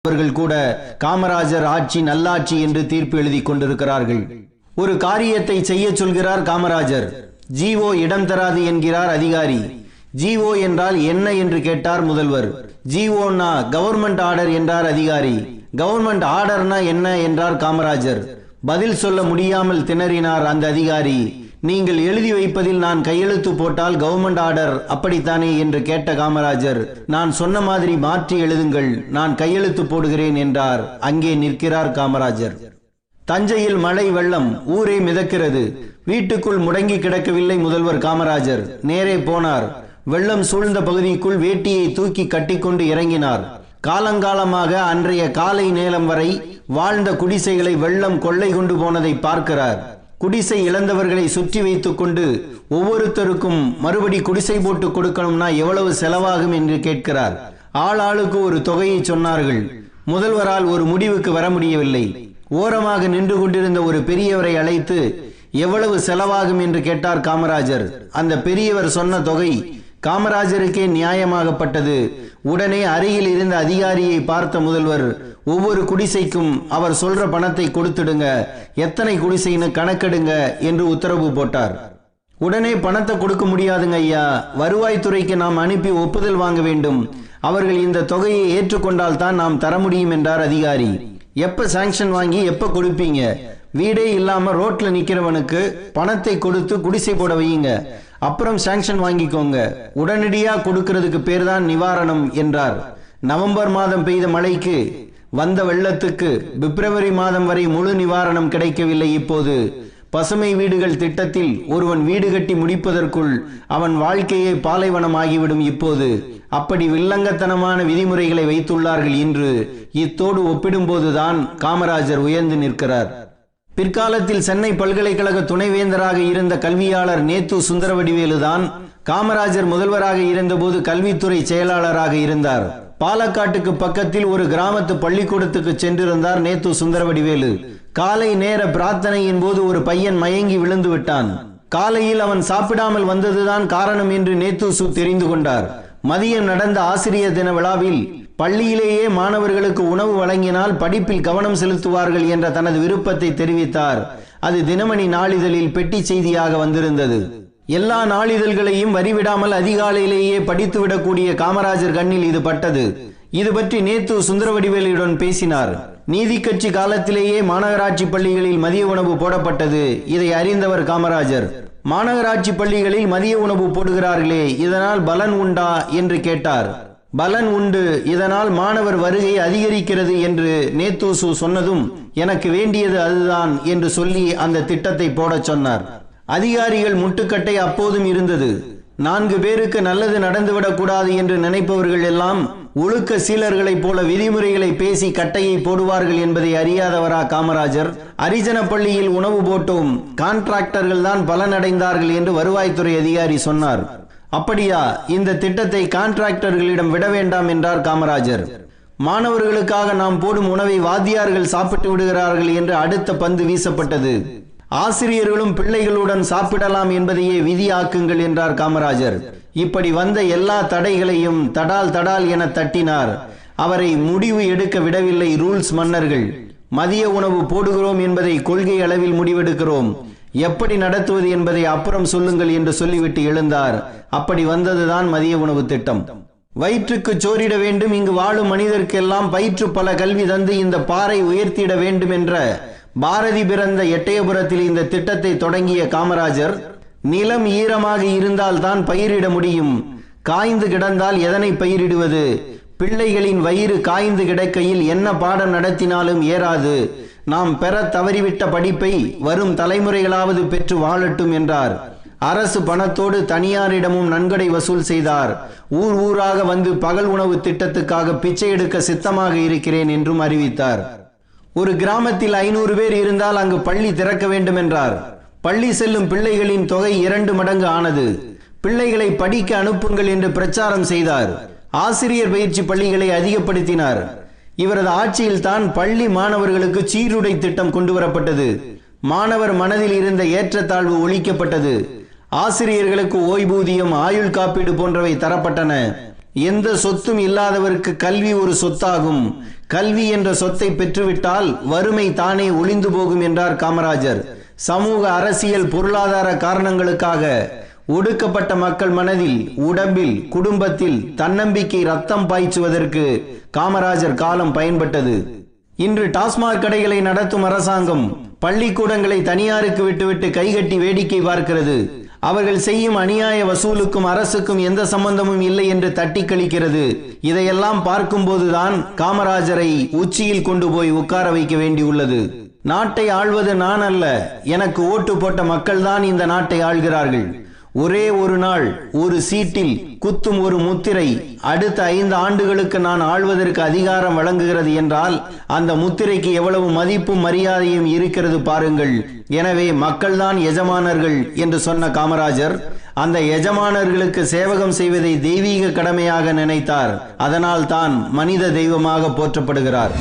அவர்கள் கூட காமராஜர் ஆட்சி நல்லாட்சி என்று தீர்ப்பு எழுதி கொண்டிருக்கிறார்கள். ஒரு காரியத்தை செய்ய சொல்கிறார் காமராஜர். ஜிஓ இடம் தராது என்கிறார் அதிகாரி. ஜிஓ என்றால் என்ன என்று கேட்டார் முதல்வர். ஜிஓனா கவர்மெண்ட் ஆர்டர் என்றார் அதிகாரி. கவர்மெண்ட் ஆர்டர்னா என்ன என்றார் காமராஜர். பதில் சொல்ல முடியாமல் திணறினார் அந்த அதிகாரி. நீங்கள் எழுதி வைப்பதில் நான் கையெழுத்து போட்டால் கவர்மெண்ட் ஆர்டர் அப்படித்தானே என்று கேட்ட காமராஜர், நான் சொன்ன மாதிரி மாற்றி எழுதுங்கள், நான் கையெழுத்து போடுகிறேன் என்றார். அங்கே நிற்கிறார் காமராஜர். தஞ்சையில் மழை வெள்ளம், ஊரே மிதக்கிறது. வீட்டுக்குள் முடங்கி கிடக்கவில்லை முதல்வர் காமராஜர். நேரே போனார். வெள்ளம் சூழ்ந்த பகுதிக்குள் வேட்டியை தூக்கி கட்டிக்கொண்டு இறங்கினார். காலங்காலமாக அன்றைய காலை நேரம் வரை வாழ்ந்த குடிசைகளை வெள்ளம் கொள்ளை கொண்டு போனதை பார்க்கிறார். குடிசை இழந்தவர்களை சுற்றி வைத்துக் கொண்டு ஒவ்வொருத்தருக்கும் மறுபடி குடிசை போட்டு கொடுக்கணும்னா எவ்வளவு செலவாகும் என்று கேட்கிறார். ஆளுக்கு ஒரு தொகையை சொன்னார்கள். முதல்வரால் ஒரு முடிவுக்கு வர முடியவில்லை. ஓரமாக நின்று கொண்டிருந்த ஒரு பெரியவரை அழைத்து எவ்வளவு செலவாகும் என்று கேட்டார் காமராஜர். அந்த பெரியவர் சொன்ன தொகை காமராஜருக்கே நியாயமாகப்பட்டது. உடனே அருகில் இருந்த அதிகாரியை பார்த்த முதல்வர், ஒவ்வொரு குடிசைக்கும் அவர் சொல்ற பணத்தை கொடுத்துடுங்க, எத்தனை குடிசைன்னு கணக்கெடுங்க என்று உத்தரவு போட்டார். உடனே பணத்தை கொடுக்க முடியாதுங்க ஐயா, வருவாய்த்துறைக்கு நாம் அனுப்பி ஒப்புதல் வாங்க வேண்டும், அவர்கள் இந்த தொகையை ஏற்றுக்கொண்டால் தான் நாம் தர முடியும் என்றார் அதிகாரி. எப்ப சாங்ஷன் வாங்கி எப்ப கொடுப்பீங்க? வீடே இல்லாம ரோட்ல நிக்கிறவனுக்கு பணத்தை கொடுத்து குடிசை போட வையுங்க, அப்புறம் சாங்ஷன் வாங்கிக்கோங்க, உடனடியா கொடுக்கிறதுக்கு பேர் தான் நிவாரணம் என்றார். நவம்பர் மாதம் பெய்த மழைக்கு வந்த வெள்ளத்துக்கு பிப்ரவரி மாதம் வரை முழு நிவாரணம் கிடைக்கவில்லை. இப்போது பசுமை வீடுகள் திட்டத்தில் ஒருவன் வீடு கட்டி முடிப்பதற்குள் அவன் வாழ்க்கையே பாலைவனம் ஆகிவிடும். இப்போது அப்படி வில்லங்கத்தனமான விதிமுறைகளை வைத்துள்ளார்கள். இன்று இத்தோடு ஒப்பிடும்போதுதான் காமராஜர் உயர்ந்து நிற்கிறார். பிற்காலத்தில் சென்னை பல்கலைக்கழக துணைவேந்தராக இருந்த கல்வியாளர் நேத்து சுந்தரவடிவேலுதான் காமராஜர் முதல்வராக இருந்தபோது கல்வித்துறை செயலாளராக இருந்தார். பாலக்காட்டுக்கு பக்கத்தில் ஒரு கிராமத்து பள்ளிக்கூடத்துக்கு சென்றிருந்தார் நேத்து சுந்தரவடிவேலு. காலை நேர பிரார்த்தனையின் போது ஒரு பையன் மயங்கி விழுந்து விட்டான். காலையில் அவன் சாப்பிடாமல் வந்ததுதான் காரணம் என்று நேத்து தெரிந்து கொண்டார். மதியம் நடந்த ஆசிரியர் தின விழாவில் பள்ளியிலேயே மாணவர்களுக்கு உணவு வழங்கினால் படிப்பில் கவனம் செலுத்துவார்கள் என்ற தனது விருப்பத்தை தெரிவித்தார். அது தினமணி நாளிதழில் பெட்டி செய்தியாக வந்திருந்தது. எல்லா நாளிதழ்களையும் வரிவிடாமல் அதிகாலையிலேயே படித்துவிடக்கூடிய காமராஜர் கண்ணில் இது பட்டது. இது பற்றி நேத்து சுந்தரவடிவேலுடன் பேசினார். நீதி கட்சி காலத்திலேயே மாநகராட்சி பள்ளிகளில் மதிய உணவு போடப்பட்டது. இதை அறிந்தவர் காமராஜர். மாநகராட்சி பள்ளிகளில் மதிய உணவு போடுகிறார்களே, இதனால் பலன் உண்டா என்று கேட்டார். பலன் உண்டு, இதனால் மாணவர் வருகை அதிகரிக்கிறது என்று நேத்து சொன்னதும் எனக்கு வேண்டியது அதுதான் என்று சொல்லி அந்த திட்டத்தை போட சொன்னார். அதிகாரிகள் முட்டுக்கட்டை அப்போதும் இருந்தது. 4 பேருக்கு நல்லது நடந்துவிடக் கூடாது என்று நினைப்பவர்கள் எல்லாம் ஒழுக்க சீலர்களைப் போல விதிமுறைகளை பேசி கட்டையை போடுவார்கள் என்பதை அறியாதவரா காமராஜர்? அரிஜன பள்ளியில் உணவு போட்டோம், கான்ட்ராக்டர்கள் தான் பலனடைந்தார்கள் என்று வருவாய்த்துறை அதிகாரி சொன்னார். அப்படியா? இந்த திட்டத்தை கான்ட்ராக்டர்களிடம் விட வேண்டாம் என்றார் காமராஜர். மாணவர்களுக்காக நாம் போடும் உணவை வாத்தியார்கள் சாப்பிட்டு விடுகிறார்கள் என்று அடுத்த பந்து வீசப்பட்டது. ஆசிரியர்களும் பிள்ளைகளுடன் சாப்பிடலாம் என்பதையே விதியாக்குங்கள் என்றார் காமராஜர். இப்படி வந்த எல்லா தடைகளையும் தடால் தடால் என தட்டினார். அவரை முடிவு எடுக்க விடவில்லை ரூல்ஸ் மன்னர்கள். மதிய உணவு போடுகிறோம் என்பதை கொள்கை அளவில் முடிவெடுக்கிறோம், எப்படி நடத்துவது என்பதை அப்புறம் சொல்லுங்கள் என்று சொல்லிவிட்டு எழுந்தார். அப்படி வந்ததுதான் மதிய உணவு திட்டம். வயிற்றுக்கு சோறிட வேண்டும், இங்கு வாழும் மனிதர்க்கெல்லாம் பயிற்று பல கல்வி தந்து இந்த பாறை உயர்த்திட வேண்டும் என்ற பாரதி பிறந்த எட்டயபுரத்தில் இந்த திட்டத்தை தொடங்கிய காமராஜர், நிலம் ஈரமாக இருந்தால் தான் பயிரிட முடியும், காய்ந்து கிடந்தால் எதனை பயிரிடுவது, பிள்ளைகளின் வயிறு காய்ந்து கிடக்கையில் என்ன பாடம் நடத்தினாலும் ஏறாது, நாம் பெற தவறிவிட்ட படிப்பை வரும் தலைமுறைகளாவது பெற்று வாழட்டும் என்றார். அரசு பணத்தோடு தனியாரிடமும் நன்கொடை வசூல் செய்தார். ஊர் ஊராக வந்து பகல் உணவு திட்டத்துக்காக பிச்சை எடுக்க சித்தமாக இருக்கிறேன் என்றும் அறிவித்தார். ஒரு கிராமத்தில் 500 பேர் இருந்தால் அங்கு பள்ளி திறக்க வேண்டும் என்றார். பள்ளி செல்லும் பிள்ளைகளின் தொகை 2 மடங்கு ஆனது. பிள்ளைகளை படிக்க அனுப்புங்கள் என்று பிரச்சாரம் செய்தார். ஆசிரியர் பயிற்சி பள்ளிகளை அதிகப்படுத்தினார். இவரது ஆட்சியில் தான் பள்ளி மாணவர்களுக்கு சீருடை திட்டம் கொண்டு வரப்பட்டது. மாணவர் மனதில் இருந்த ஏற்றத்தாழ்வு ஒழிக்கப்பட்டது. ஆசிரியர்களுக்கு ஓய்வூதியம், ஆயுள் காப்பீடு போன்றவை தரப்பட்டன. எந்த சொத்தும் இல்லாதவருக்கு கல்வி ஒரு சொத்தாகும். கல்வி என்ற சொத்தை பெற்றுவிட்டால் வறுமை தானே ஒளிந்து போகும் என்றார் காமராஜர். சமூக அரசியல் பொருளாதார காரணங்களுக்காக ஒடுக்கப்பட்ட மக்கள் மனதில், உடம்பில், குடும்பத்தில் தன்னம்பிக்கை ரத்தம் பாய்ச்சுவதற்கு காமராஜர் காலம் பயன்பட்டது. இன்று டாஸ்மாக் கடைகளை நடத்தும் அரசாங்கம் பள்ளிக்கூடங்களை தனியாருக்கு விட்டுவிட்டு கைகட்டி வேடிக்கை பார்க்கிறது. அவர்கள் செய்யும் அநியாய வசூலுக்கும் அரசுக்கும் எந்த சம்பந்தமும் இல்லை என்று தட்டி கழிக்கிறது. இதையெல்லாம் பார்க்கும்போதுதான் காமராஜரை உச்சியில் கொண்டு போய் உட்கார வைக்க வேண்டியுள்ளது. நாட்டை ஆள்வது நான் அல்ல, எனக்கு ஓட்டு போட்ட மக்கள்தான் இந்த நாட்டை ஆள்கிறார்கள். ஒரே ஒரு நாள் ஒரு சீட்டில் குத்தும் ஒரு முத்திரை அடுத்த 5 ஆண்டுகளுக்கு நான் ஆள்வதற்கு அதிகாரம் வழங்குகிறது என்றால் அந்த முத்திரைக்கு எவ்வளவு மதிப்பும் மரியாதையும் இருக்கிறது பாருங்கள். எனவே மக்கள்தான் எஜமானர்கள் என்று சொன்ன காமராஜர் அந்த எஜமானர்களுக்கு சேவகம் செய்வதை தெய்வீக கடமையாக நினைத்தார். அதனால் தான் மனித தெய்வமாக போற்றப்படுகிறார்.